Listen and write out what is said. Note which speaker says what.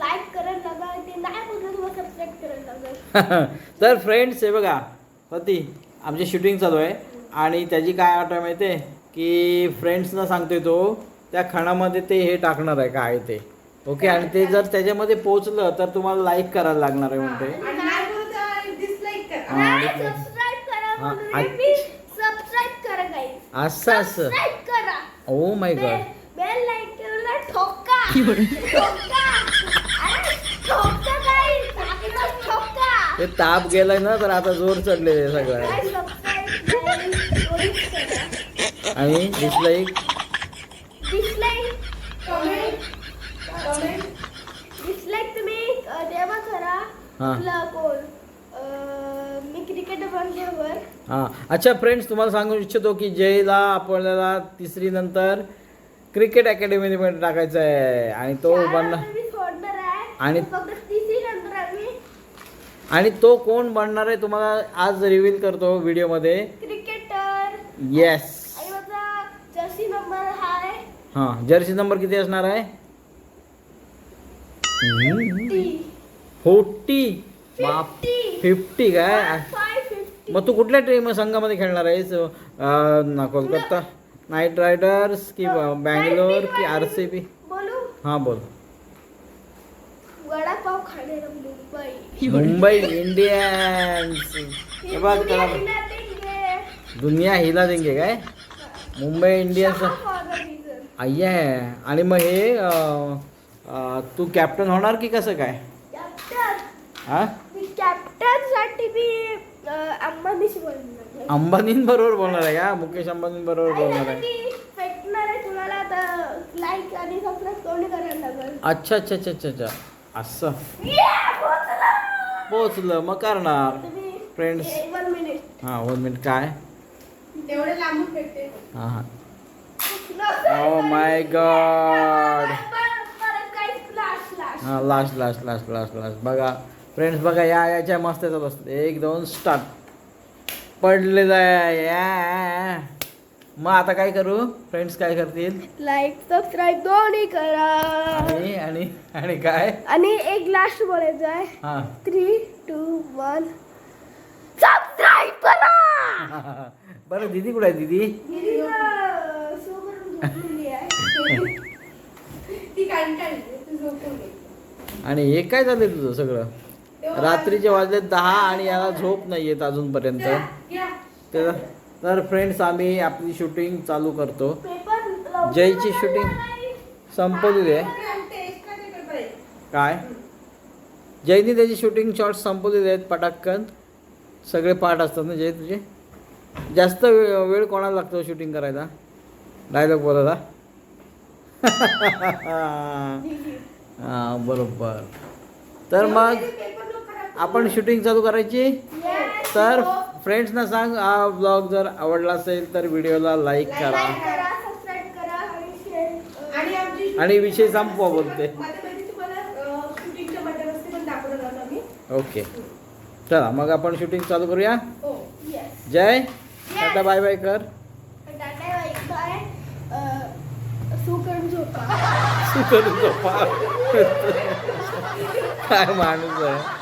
Speaker 1: Like करायला लागा, ते नाही बोललं तुम्हाला सबस्क्राईब करायला लागा.
Speaker 2: तर फ्रेंड्स हे बघा पती आमची शूटिंग चालू आहे आणि त्याची काय आठ आहे माहिती आहे की फ्रेंड्सना सांगतोय तो त्या खणामध्ये ते हे टाकणार आहे काय ते ओके. आणि ते जर त्याच्यामध्ये पोहोचलं तर तुम्हाला लाईक करायला लागणार आहे म्हणते.
Speaker 1: सबस्क्राईब करा म्हणून मी सबस्क्राईब करा गाईस.
Speaker 2: असं असं
Speaker 1: सबस्क्राईब करा.
Speaker 2: Oh my God.
Speaker 1: बेल आयकॉनला ठोका. ठोका. अरे ठोका गाईस. आपलं ठोका.
Speaker 2: ते ताप गेलाय ना तर आता जोर चढलेले सगळं
Speaker 1: गाईस सबस्क्राईब गाईस करा.
Speaker 2: आणि डिसलाईक
Speaker 1: डिसलाईक कमेंट डिसलाईक तुम्ही तेव्हा करा.
Speaker 2: हां.
Speaker 1: आपला कोण मी क्रिकेटर बनल्यावर.
Speaker 2: हां अच्छा फ्रेंड्स तुम्हाला सांगू इच्छितो की जयला आपल्याला तिसरी नंतर क्रिकेट अकॅडमीमध्ये टाकायचं आहे आणि तो बनणार
Speaker 1: मी सोडणार आहे
Speaker 2: आणि
Speaker 1: फक्त तिसरी नंतर आम्ही
Speaker 2: आणि तो कोण बनणार आहे तुम्हाला आज रिव्हील करतो व्हिडिओमध्ये.
Speaker 1: क्रिकेटर.
Speaker 2: येस.
Speaker 1: आणि माझा जर्सी नंबर हा आहे
Speaker 2: हां जर्सी नंबर किती असणार आहे 40. बाप 50 काय.
Speaker 1: 550.
Speaker 2: मग तू कुठल्या टीम संघामध्ये खेळणार आहेस कोलकाता नाईट रायडर्स की बँगलोर की RCB.
Speaker 1: बोलू
Speaker 2: हां बोल.
Speaker 1: वडापाव खाणे मुंबई.
Speaker 2: मुंबई इंडियन्स. हे बघ त्याला दुनिया हिला देंगे काय मुंबई इंडियन्स आहे. आणि मग हे तू कॅप्टन होणार की कसं काय. हां
Speaker 1: कॅप्टन साठी मी अंबानीशी बोलणार.
Speaker 2: अंबानींबरोबर बोलणार आहे का मुकेश अंबानींबरोबर बोलणार आहे.
Speaker 1: भेटणार आहे तुम्हाला आता लाईक आणि सबस्क्राईब कोणी करायला लागेल.
Speaker 2: अच्छा अच्छा अच्छा अच्छा अच्छा असं पोचलं मग करणार फ्रेंड्स.
Speaker 1: 1 मिनिट.
Speaker 2: हां 1 मिनिट काय
Speaker 1: तेवढे लांबून भेटते.
Speaker 2: हां हां ओ माय गॉड. हां last last last last last बघा फ्रेंड्स बघा याच्या मस्त चालू असतात 1 2 स्टार्ट पडलेलं आहे या. मग आता काय करू फ्रेंड्स काय करतील
Speaker 1: लाईक सबस्क्राईब दोन्ही करा.
Speaker 2: आणि आणि आणि काय
Speaker 1: आणि एक लास्ट बोलायचं आहे.
Speaker 2: हां
Speaker 1: 3 2 1 सबस्क्राईब करा.
Speaker 2: बरं दीदी कुठे आहे दीदी. आणि हे काय झालंय तुझं सगळं रात्रीचे वाजले 10 आणि याला झोप नाही येत अजूनपर्यंत. तर फ्रेंड्स आम्ही आपली शूटिंग चालू करतो. जयची शूटिंग संपवलेली आहे काय जयनी त्याची शूटिंग शॉर्ट्स संपवलेले आहेत पटाक्कन. सगळे पार्ट असतात ना जय तुझे. जास्त वेळ कोणाला लागतो शूटिंग करायला डायलॉग बोलायला. हां बरोबर. तर मग आपण शूटिंग चालू करायची. तर फ्रेंड्सना सांग हा ब्लॉग जर आवडला असेल तर व्हिडिओला लाईक करा आणि विषय संपवा बोलते. ओके चला मग आपण शूटिंग चालू करूया. जय टाटा बाय बाय कर. सुकन झोपा काय माणूस आहे.